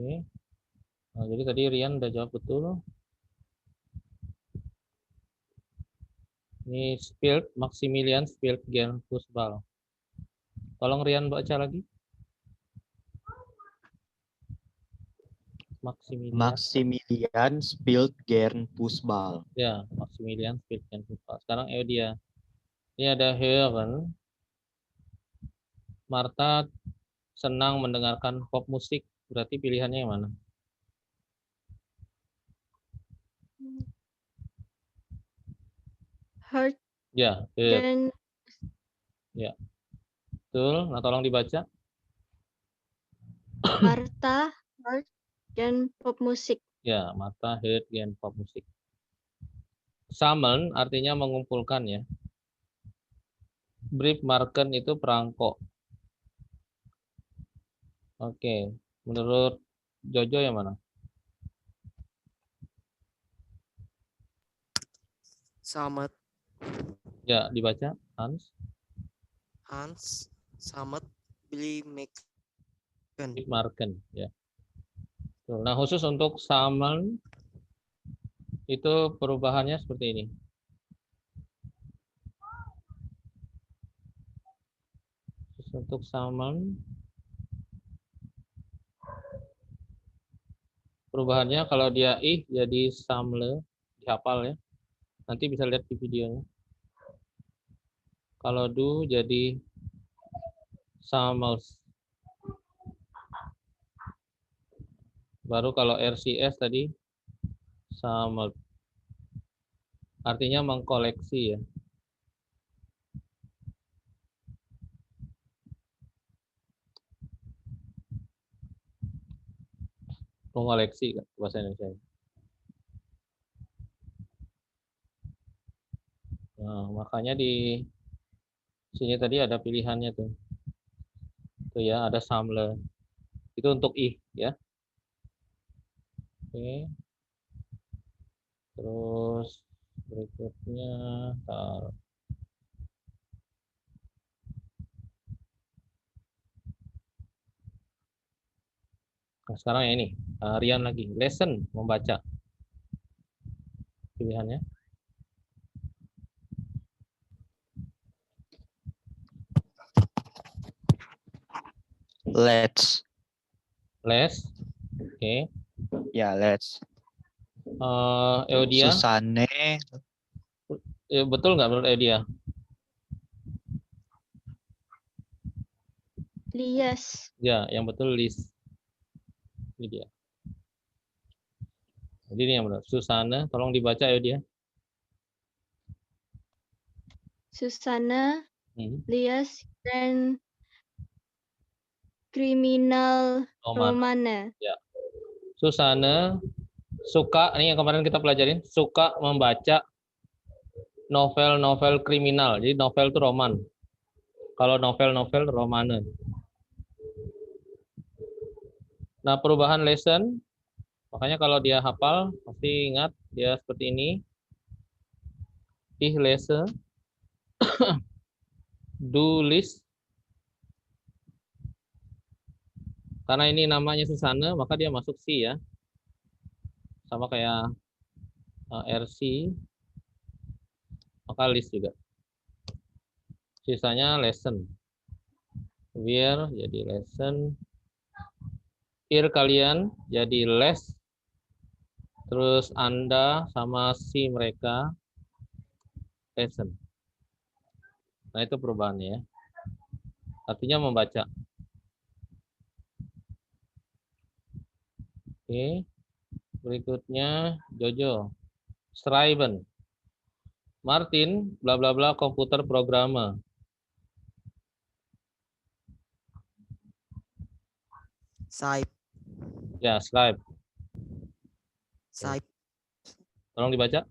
Oke. Nah, jadi tadi Rian udah jawab betul. Ini Spielt, Maximilian Spielt gern Fußball. Tolong Rian baca lagi. Maximilian spielt gern Fußball. Ya, Maximilian Spielt gern Fußball. Sekarang Eudia. Ini ada Hören. Marta senang mendengarkan pop musik. Berarti pilihannya yang mana? Hurt Ya, dan ya. Betul. Nah, tolong dibaca. Martha hurt dan pop musik. Ya, Marta hört gern pop musik. Sammeln artinya mengumpulkan ya. Briefmarken itu perangko. Oke, menurut Jojo yang mana? Samet. Ya, dibaca Hans. Hans. Samet. Briefmarken. Briefmarken ya. Nah, khusus untuk Sammeln itu perubahannya seperti ini. Khusus untuk Sammeln perubahannya kalau dia ih jadi Samle, dihafal ya. Nanti bisa lihat di videonya. Kalau du jadi Sammels. Baru kalau RCS tadi Sammel. Artinya mengkoleksi ya. Mengoleksi kan bahasa Indonesia. Nah, makanya di sini tadi ada pilihannya tuh. Tuh ya, ada Samle. Itu untuk ih ya. Oke. Terus berikutnya nah, sekarang ya ini Rian lagi lesson membaca pilihannya. Let's. Les. Oke. Ya, let's. Eudia. Susanne. Ya, betul nggak menurut Eudia? Lias. Ya, yang betul Lis. Ini dia. Jadi ini yang benar. Susana, tolong dibaca Eudia. Susana, Lias, dan kriminal Romana. Ya. Susana suka, ini yang kemarin kita pelajarin, suka membaca novel-novel kriminal. Jadi novel itu roman. Kalau novel-novel romane. Nah, perubahan lesson, makanya kalau dia hafal, pasti ingat dia seperti ini. Ich lese, du liest. Karena ini namanya Susana, maka dia masuk C ya. Sama kayak RC, maka list juga. Sisanya lesson. Wir jadi lesson. Ihr kalian jadi les. Terus Anda sama si mereka lesson. Nah, itu perubahannya ya. Artinya membaca. Oke. Berikutnya Jojo. Schreiben. Martin bla bla bla komputer programmer. Saip. Ya, Schreib. Saip. Tolong dibaca.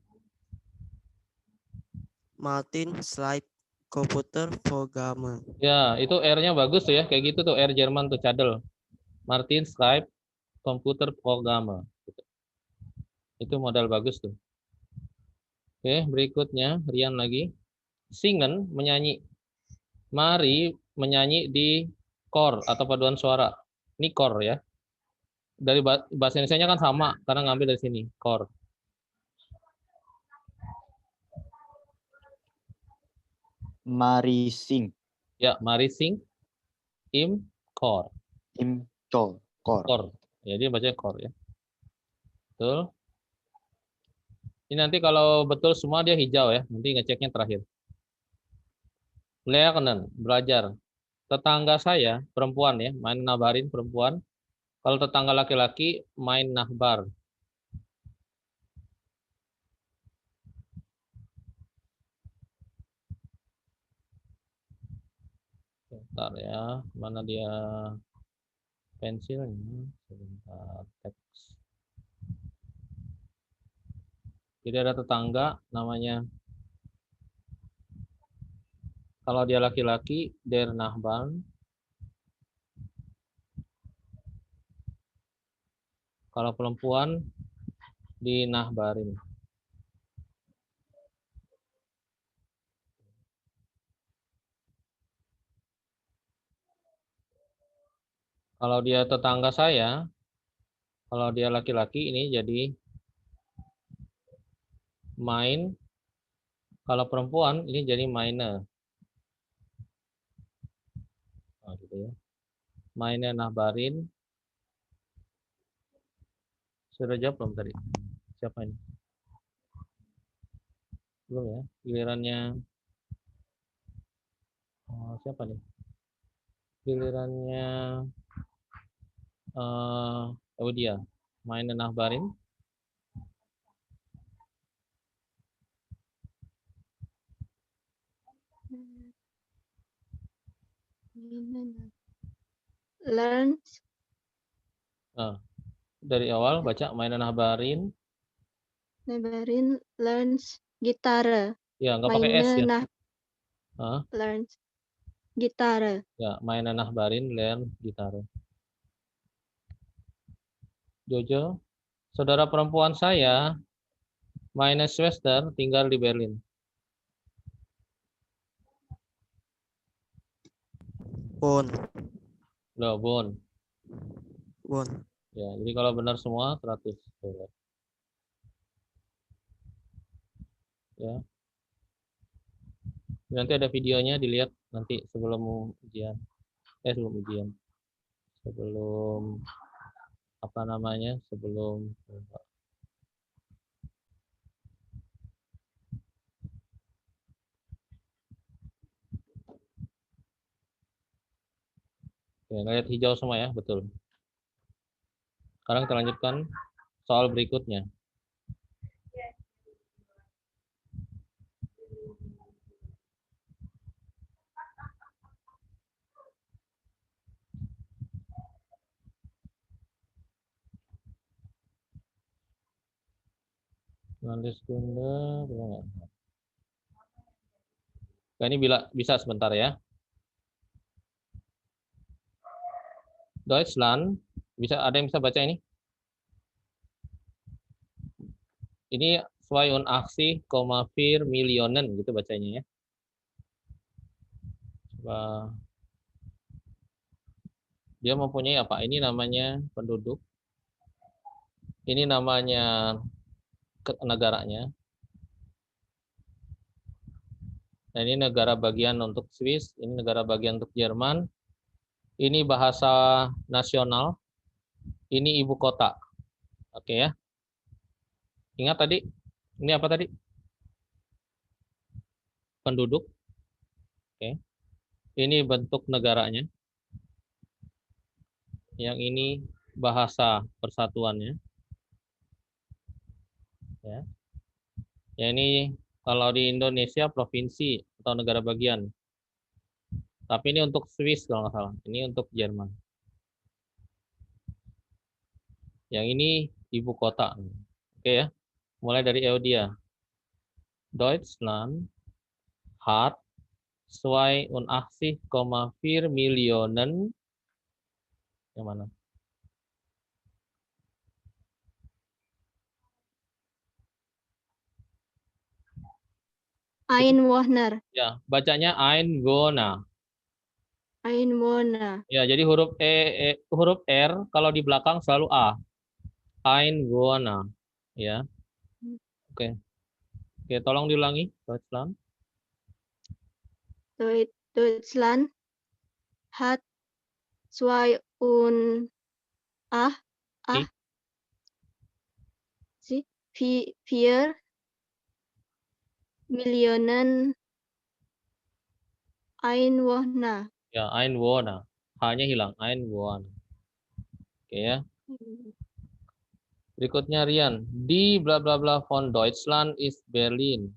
Martin Saip. Komputer programmer. Ya, itu R-nya bagus tuh ya. Kayak gitu tuh R Jerman tuh cadel. Martin Schreib komputer programmer. Itu modal bagus tuh. Oke, berikutnya Rian lagi. Singen menyanyi. Mari menyanyi di kor atau paduan suara. Ini kor ya. Dari bahasa Indonesia-nya kan sama karena ngambil dari sini, core. Mari sing. Ya, mari sing im core. Col. Kor. Core. Ya, dia bacanya core ya. Betul. Ini nanti kalau betul semua dia hijau ya. Nanti ngeceknya terakhir. Lernen, belajar. Tetangga saya perempuan ya, main nabarin perempuan. Kalau tetangga laki-laki main nahbar. Bentar ya, mana dia pensilnya? Sebentar, teks. Jadi ada tetangga namanya, kalau dia laki-laki der Nachbarn, kalau perempuan di Nachbarin. Kalau dia tetangga saya, kalau dia laki-laki ini jadi main, kalau perempuan ini jadi meine. Nah, gitu ya. Meine Nachbarin. Sudah jawab belum tadi? Siapa ini? Belum ya. Gilirannya siapa nih? Gilirannya dia. Meine Nachbarin. Learns. Dari awal baca meine Nachbarin. Nabarin learns gitar. Ya, nggak pakai S ya. Learns gitar. Ya, meine Nachbarin learn gitar. Jojo, saudara perempuan saya, meine Schwester, tinggal di Berlin. Bon. Loh, Bon. Bon. Ya, jadi kalau benar semua 100. Ya. Nanti ada videonya dilihat nanti sebelum ujian. Sebelum ujian. Sebelum apa namanya? Sebelum ya, lihat hijau semua ya, betul. Sekarang kita lanjutkan soal berikutnya. Nanti sekunde, nah, ini bisa sebentar ya. Deutschland, ada yang bisa baca ini? Ini 82,4 Millionen gitu bacanya ya. Coba. Dia mempunyai apa? Ini namanya penduduk. Ini namanya negaranya. Nah, ini negara bagian untuk Swiss, ini negara bagian untuk Jerman. Ini bahasa nasional. Ini ibu kota. Oke ya. Ingat tadi, ini apa tadi? Penduduk. Oke. Ini bentuk negaranya. Yang ini bahasa persatuannya. Ya. Ya ini kalau di Indonesia provinsi atau negara bagian. Tapi ini untuk Swiss kalau nggak salah. Ini untuk Jerman. Yang ini ibu kota. Oke ya. Mulai dari Eudia. Deutschland hat 82,4 Millionen. Yang mana? Einwohner. Ya, bacanya Einwohner. Einwohner. Ya, jadi huruf R kalau di belakang selalu A. Einwohner. Ya. Oke. Oke, tolong diulangi, Deutschland. Deutschland hat 82 4 Millionen Einwohner. Ya, Einwohner. H-nya hilang, Einwohner. Oke ya. Berikutnya Rian. Die bla bla bla von Deutschland ist Berlin.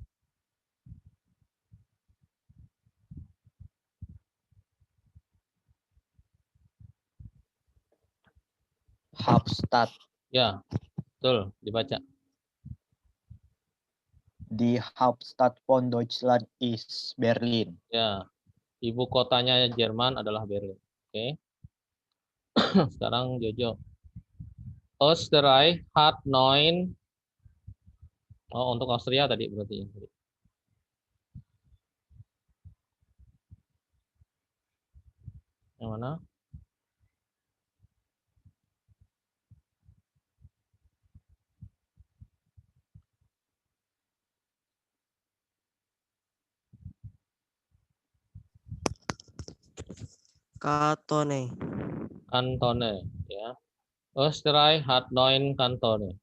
Hauptstadt. Ya, betul, dibaca. Die Hauptstadt von Deutschland ist Berlin. Ya, ibu kotanya Jerman adalah Berlin. Oke. Sekarang Jojo. Österreich hat 9. Oh, untuk Austria tadi berarti. Yang mana? Kantone. Kantone, ya. Österreich hat 9 Kantone,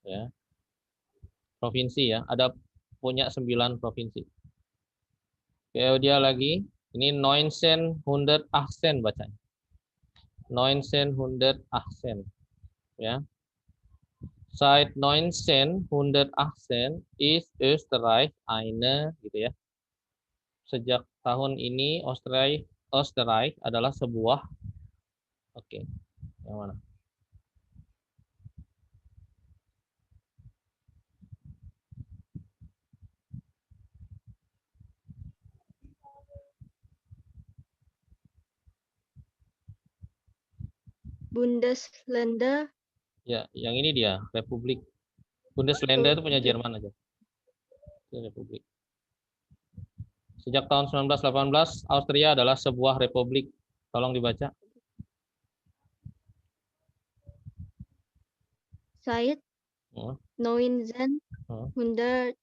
ya. Provinsi ya, ada punya 9 provinsi. Oke, dia lagi. Ini 1918 bacanya. 1918, ya. Seit 1918 ist Österreich eine, gitu ya. Sejak tahun ini Österreich adalah sebuah, oke, yang mana? Bundesländer. Ya, yang ini dia, Republik. Bundesländer itu punya Jerman aja. Itu Republik. Sejak tahun 1918, Austria adalah sebuah republik. Tolong dibaca. Seit 1900 1900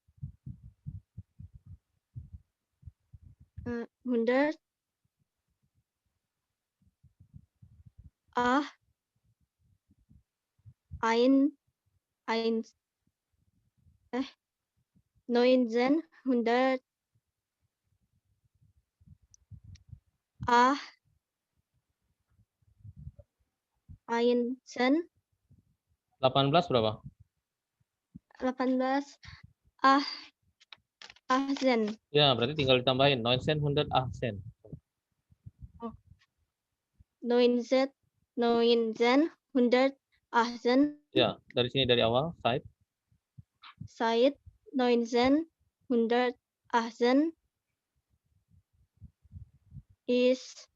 18 berapa? 18 Ahsen. Ya, berarti tinggal ditambahin 1918. 1918. Ya, dari sini dari awal, Seit 1918 ist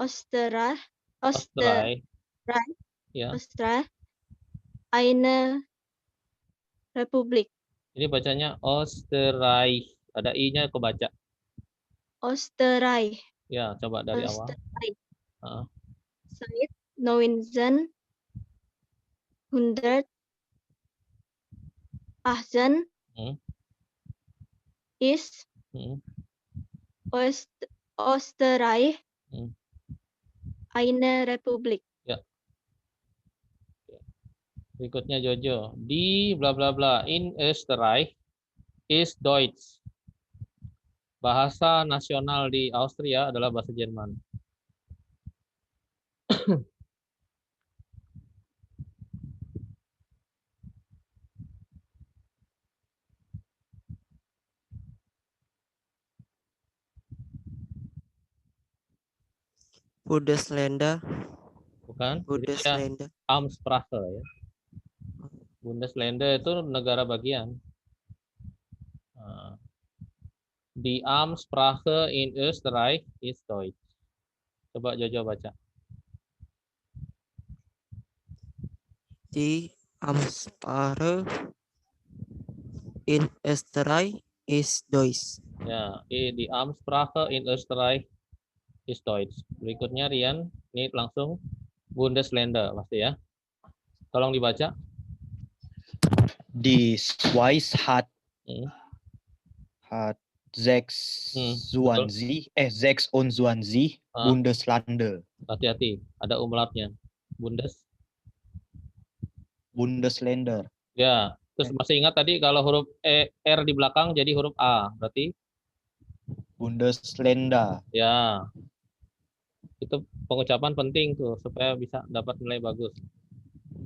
Österreich ya. eine Republik. Ini bacanya Österreich. Ada i-nya kebaca. Österreich. Ya, coba dari awal. Seit 1918 ist Österreich eine Republik. Ya. Berikutnya Jojo. Di bla bla bla in Österreich ist Deutsch. Bahasa nasional di Austria adalah bahasa Jerman. Bundesländer. Bukan? Bundesländer. Amtssprache ya. Bundesländer itu negara bagian. Die Amtssprache in Österreich ist Deutsch. Coba Jojo baca. Die Amtssprache in Österreich ist Deutsch. Ya, die Amtssprache in Österreich Ist Deutsch. Berikutnya Rian, ini langsung Bundesländer pasti ya. Tolong dibaca. Die Schweiz hat Hmm. 26 Ah. Bundesländer. Hati-hati, ada umlautnya. Bundesländer. Ya, terus masih ingat tadi kalau huruf R di belakang jadi huruf A, berarti Bundesländer. ya. Itu pengucapan penting tuh supaya bisa dapat nilai bagus.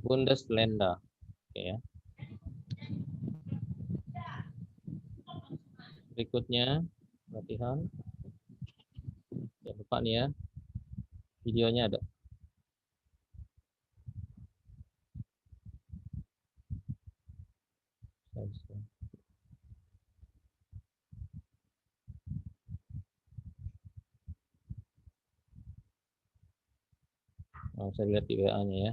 Bundesländer. Oke ya. Berikutnya latihan. Jangan lupa nih ya. Videonya ada. Nah, saya lihat di WA-nya ya.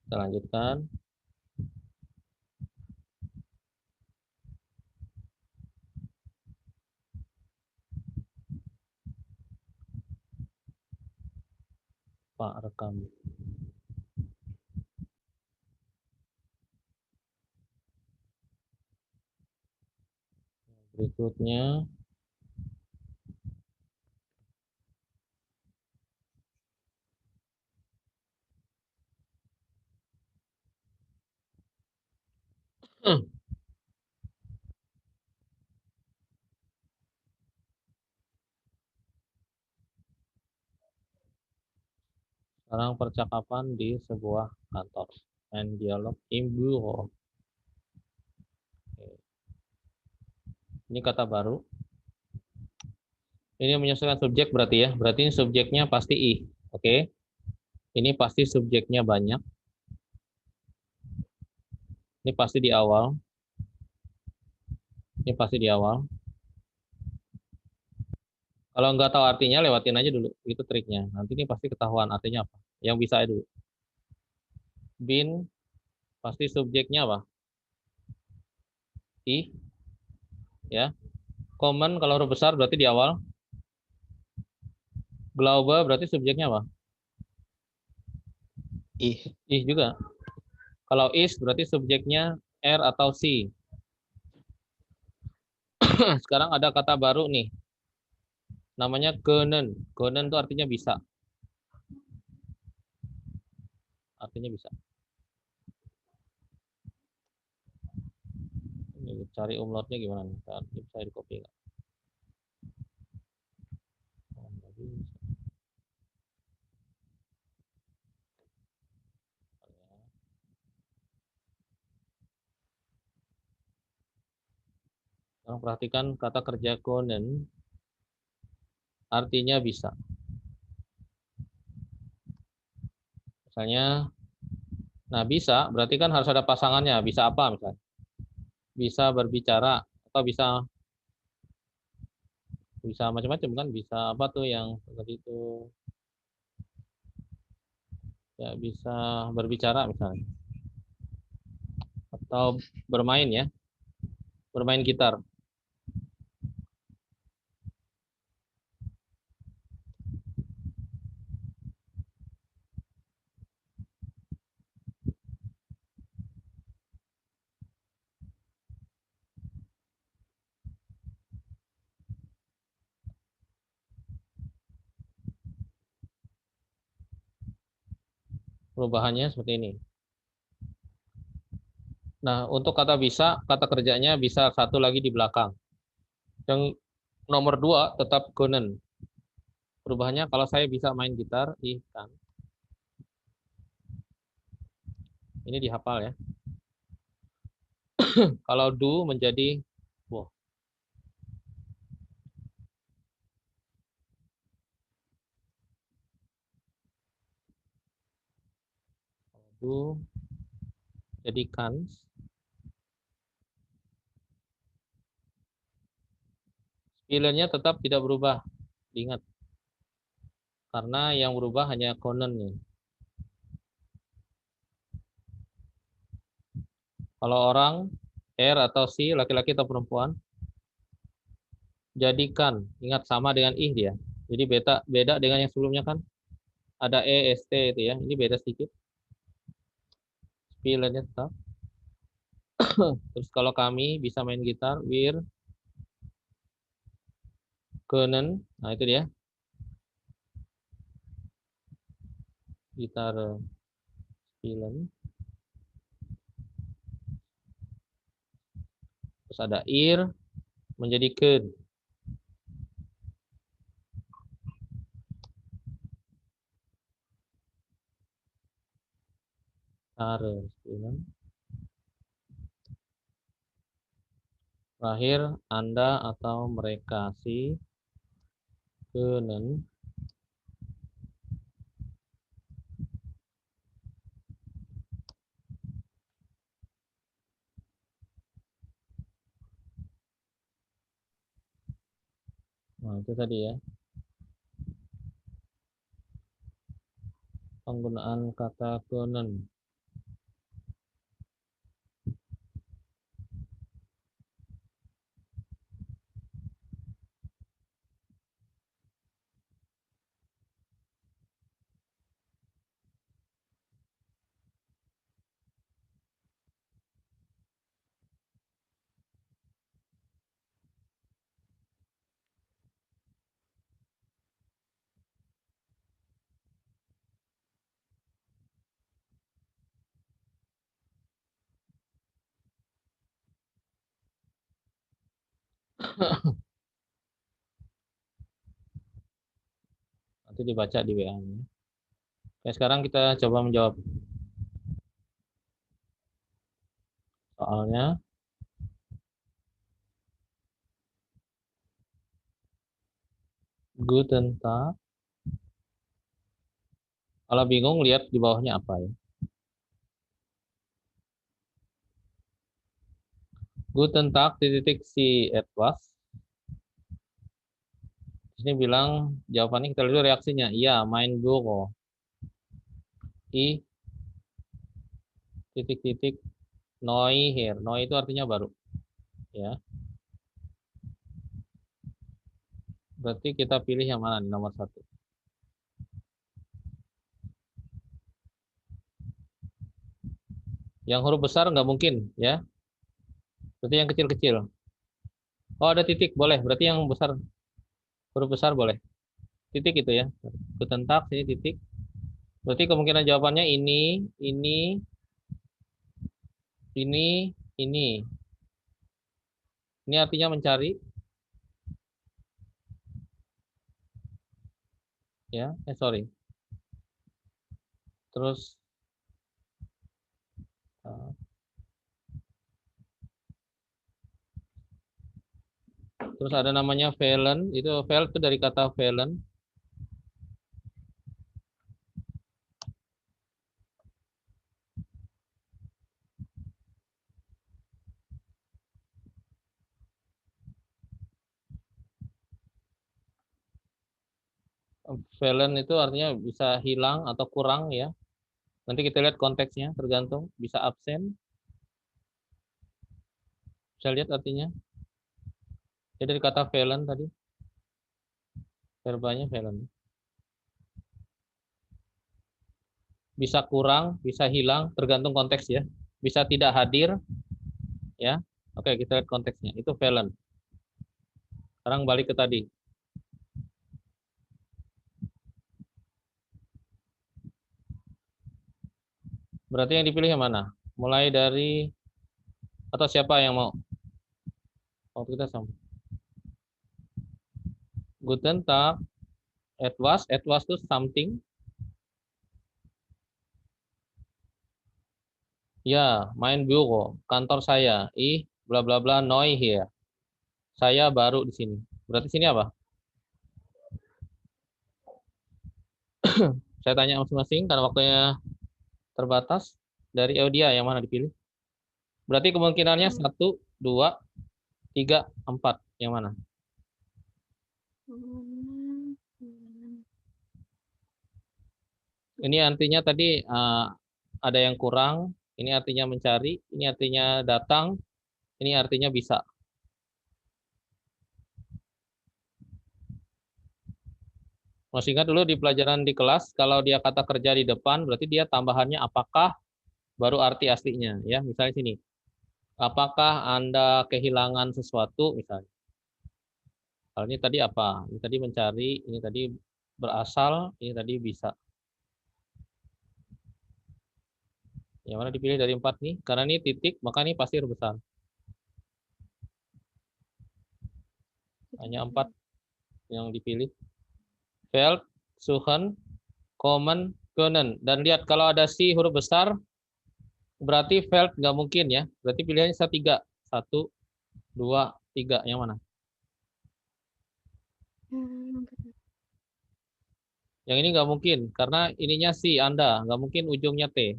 Kita lanjutkan. Pak rekam. Berikutnya sekarang percakapan di sebuah kantor. And dialog im bureau. Ini kata baru. Ini menyesuaikan subjek berarti ya. Berarti ini subjeknya pasti I. Oke. Ini pasti subjeknya banyak. Ini pasti di awal. Ini pasti di awal. Kalau nggak tahu artinya, lewatin aja dulu. Itu triknya. Nanti ini pasti ketahuan artinya apa. Yang bisa dulu. Bin, pasti subjeknya apa? I. Ya. Common kalau huruf besar berarti di awal. Glaube berarti subjeknya apa? Ich. Ih juga. Kalau is berarti subjeknya R atau C. Sekarang ada kata baru nih. Namanya können. Können itu artinya bisa. Artinya bisa. Ini cari umlautnya gimana nih? Bisa di copy nggak? Oh, nggak bisa. Sekarang perhatikan kata kerja können. Artinya bisa. Misalnya, nah bisa berarti kan harus ada pasangannya. Bisa apa misalnya? Bisa berbicara atau bisa macam-macam kan? Bisa apa tuh yang seperti itu? Ya bisa berbicara misalnya. Atau bermain ya. Bermain gitar. Perubahannya seperti ini. Nah, untuk kata bisa, kata kerjanya bisa satu lagi di belakang. Yang nomor 2 tetap können. Perubahannya kalau saya bisa main gitar, kan. Ini dihafal ya. Kalau do menjadi wow. Do jadi kan. Spellernya tetap tidak berubah. Diingat. Karena yang berubah hanya können nih. Kalau orang R atau C, laki-laki atau perempuan, jadikan. Ingat sama dengan ih dia. Jadi beda dengan yang sebelumnya kan. Ada EST itu ya. Ini beda sedikit. Spielen-nya tetap. Terus kalau kami bisa main gitar, wir können. Nah, itu dia. Gitar spielen. Terus ada ir menjadi ken. Spielen. Terakhir, Anda atau mereka si können. Nah, itu tadi ya. Penggunaan kata können. Nanti dibaca di WA-nya. Oke, sekarang kita coba menjawab soalnya. Guten Tag. Kalau bingung, lihat di bawahnya apa ya. Guten Tag, titik si etwas. Di sini bilang jawabannya, kita lihat reaksinya. Iya, mein Büro. I titik neu here. Neu itu artinya baru. Ya. Berarti kita pilih yang mana nih, nomor 1. Yang huruf besar nggak mungkin, ya. Berarti yang kecil-kecil. Oh, ada titik, boleh. Berarti yang besar, huruf besar boleh. Titik itu ya. Guten Tag, sini titik. Berarti kemungkinan jawabannya ini, ini, ini, ini. Ini artinya mencari. Ya, sorry. Terus terus ada namanya Valen. Itu Vel itu dari kata Valen. Valen itu artinya bisa hilang atau kurang ya. Nanti kita lihat konteksnya, tergantung. Bisa absen. Bisa lihat artinya. Jadi dari kata Valen tadi. Verbanya Valen. Bisa kurang, bisa hilang, tergantung konteks ya. Bisa tidak hadir, ya. Oke, kita lihat konteksnya. Itu Valen. Sekarang balik ke tadi. Berarti yang dipilih yang mana? Mulai dari, atau siapa yang mau? Oh, kita sama. Guten Tag, etwas itu something. Ya, mein Büro, kantor saya. Bla bla bla, neu here. Saya baru di sini. Berarti sini apa? Saya tanya masing-masing karena waktunya terbatas. Dari Eudia yang mana dipilih? Berarti kemungkinannya 1, 2, 3, 4. Yang mana? Ini artinya tadi ada yang kurang. Ini artinya mencari. Ini artinya datang. Ini artinya bisa. Masih ingat dulu di pelajaran di kelas, kalau dia kata kerja di depan, berarti dia tambahannya apakah, baru arti aslinya. Ya, misalnya sini. Apakah Anda kehilangan sesuatu, misalnya. Kalau ini tadi apa? Ini tadi mencari, ini tadi berasal, ini tadi bisa. Yang mana dipilih dari 4 nih? Karena ini titik, maka ini pasti huruf besar. Hanya 4 yang dipilih. Feld, suchen, kommen, können. Dan lihat kalau ada si huruf besar, berarti Feld nggak mungkin ya. Berarti pilihannya 3. 1, 2, 3. Yang mana? Yang ini nggak mungkin, karena ininya si Anda, nggak mungkin ujungnya T.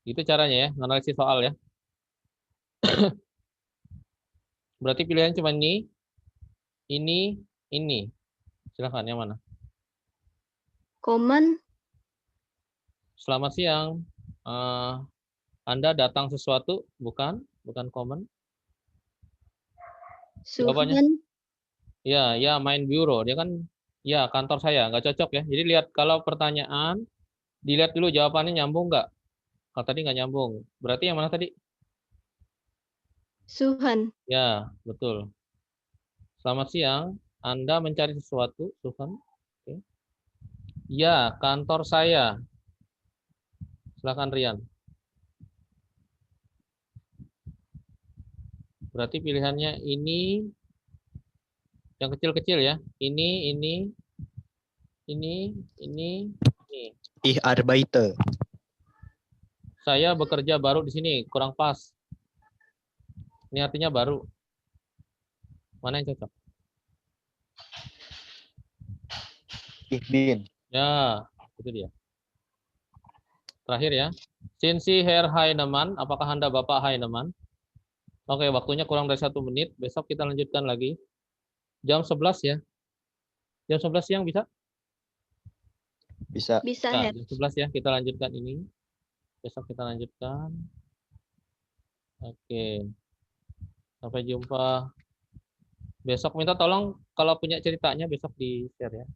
Itu caranya ya, menganalisis soal ya. Berarti pilihannya cuma ini, ini. Silahkan, yang mana? Common. Selamat siang. Anda datang sesuatu, bukan common. Jawabannya? Suhen. Ya, main bureau. Dia kan, ya kantor saya, nggak cocok ya. Jadi lihat kalau pertanyaan, dilihat dulu jawabannya nyambung nggak. Kalau tadi nggak nyambung, berarti yang mana tadi? Suhen. Ya, betul. Selamat siang. Anda mencari sesuatu, Suhan? Oke. Ya, kantor saya. Silakan Rian. Berarti pilihannya ini yang kecil-kecil ya. Ini. Ich arbeite. Saya bekerja baru di sini, kurang pas. Ini artinya baru. Mana yang cocok? Ich bin. Ya, itu dia. Terakhir ya. Sind Sie Herr Heinemann? Apakah Anda Bapak Heinemann? Oke, waktunya kurang dari 1 menit. Besok kita lanjutkan lagi. Jam 11 ya. Jam 11 siang bisa? Bisa. Bisa, Ya, Her. jam 11 ya. Kita lanjutkan ini. Besok kita lanjutkan. Oke. Sampai jumpa. Besok minta tolong kalau punya ceritanya besok di-share ya.